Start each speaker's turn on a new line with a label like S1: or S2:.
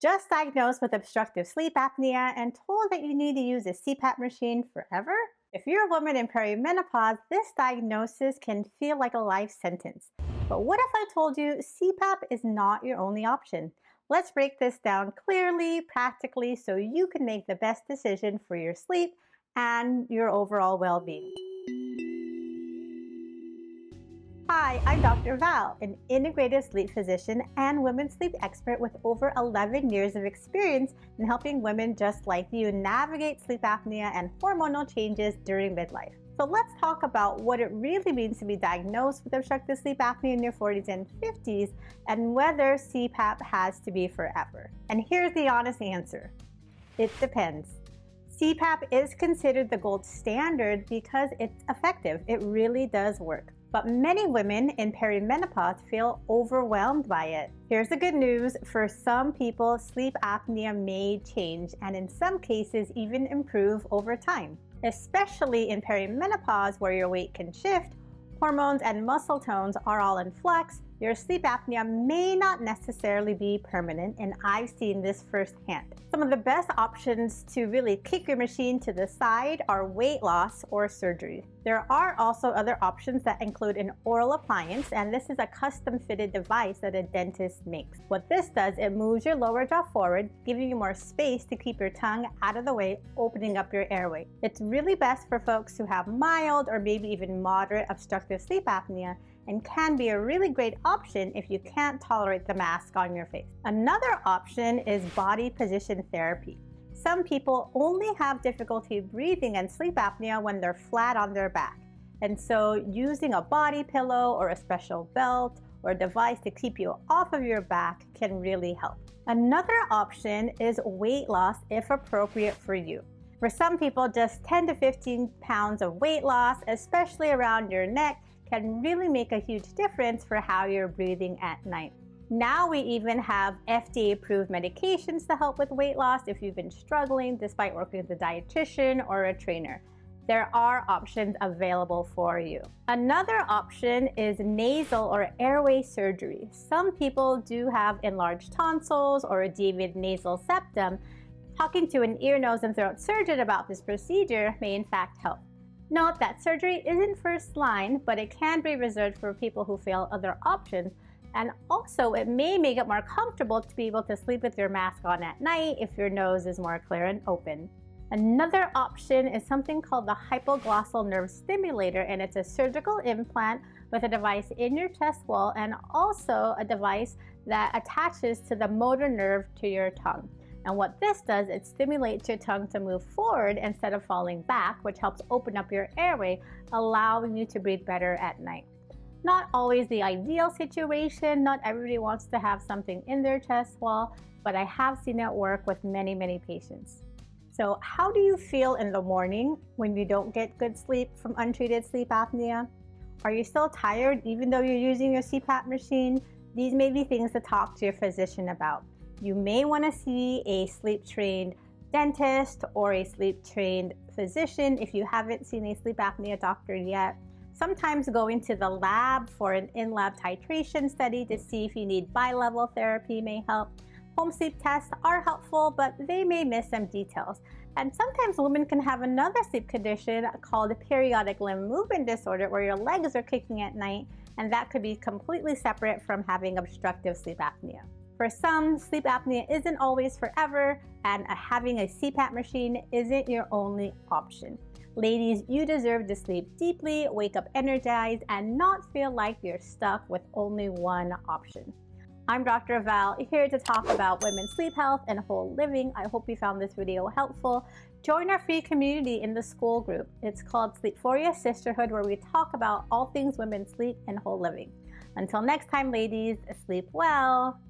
S1: Just diagnosed with obstructive sleep apnea and told that you need to use a CPAP machine forever? If you're a woman in perimenopause, this diagnosis can feel like a life sentence. But what if I told you CPAP is not your only option? Let's break this down clearly, practically, so you can make the best decision for your sleep and your overall well-being. Hi, I'm Dr. Val, an integrative sleep physician and women's sleep expert with over 11 years of experience in helping women just like you navigate sleep apnea and hormonal changes during midlife. So let's talk about what it really means to be diagnosed with obstructive sleep apnea in your 40s and 50s and whether CPAP has to be forever. And here's the honest answer. It depends. CPAP is considered the gold standard because it's effective. It really does work. But many women in perimenopause feel overwhelmed by it. Here's the good news. For some people, sleep apnea may change and in some cases even improve over time. Especially in perimenopause where your weight can shift, hormones and muscle tones are all in flux, your sleep apnea may not necessarily be permanent, and I've seen this firsthand. Some of the best options to really kick your machine to the side are weight loss or surgery. There are also other options that include an oral appliance, and this is a custom-fitted device that a dentist makes. What this does, it moves your lower jaw forward, giving you more space to keep your tongue out of the way, opening up your airway. It's really best for folks who have mild or maybe even moderate obstructive sleep apnea, and can be a really great option if you can't tolerate the mask on your face. Another option is body position therapy. Some people only have difficulty breathing and sleep apnea when they're flat on their back. And so using a body pillow or a special belt or a device to keep you off of your back can really help. Another option is weight loss if appropriate for you. For some people, just 10 to 15 pounds of weight loss, especially around your neck, can really make a huge difference for how you're breathing at night. Now we even have FDA-approved medications to help with weight loss if you've been struggling despite working with a dietitian or a trainer. There are options available for you. Another option is nasal or airway surgery. Some people do have enlarged tonsils or a deviated nasal septum. Talking to an ear, nose, and throat surgeon about this procedure may in fact help. Note that surgery isn't first line, but it can be reserved for people who fail other options, and also it may make it more comfortable to be able to sleep with your mask on at night if your nose is more clear and open. Another option is something called the hypoglossal nerve stimulator, and it's a surgical implant with a device in your chest wall and also a device that attaches to the motor nerve to your tongue. And what this does, it stimulates your tongue to move forward instead of falling back, which helps open up your airway, allowing you to breathe better at night. Not always the ideal situation. Not everybody wants to have something in their chest wall, but I have seen it work with many, many patients. So how do you feel in the morning when you don't get good sleep from untreated sleep apnea? Are you still tired even though you're using your CPAP machine? These may be things to talk to your physician about. You may want to see a sleep-trained dentist or a sleep-trained physician if you haven't seen a sleep apnea doctor yet. Sometimes going to the lab for an in-lab titration study to see if you need bi-level therapy may help. Home sleep tests are helpful, but they may miss some details. And sometimes women can have another sleep condition called a periodic limb movement disorder where your legs are kicking at night, and that could be completely separate from having obstructive sleep apnea. For some, sleep apnea isn't always forever, and having a CPAP machine isn't your only option. Ladies, you deserve to sleep deeply, wake up energized, and not feel like you're stuck with only one option. I'm Dr. Val, here to talk about women's sleep health and whole living. I hope you found this video helpful. Join our free community in the school group. It's called Sleephoria Sisterhood, where we talk about all things women's sleep and whole living. Until next time, ladies, sleep well.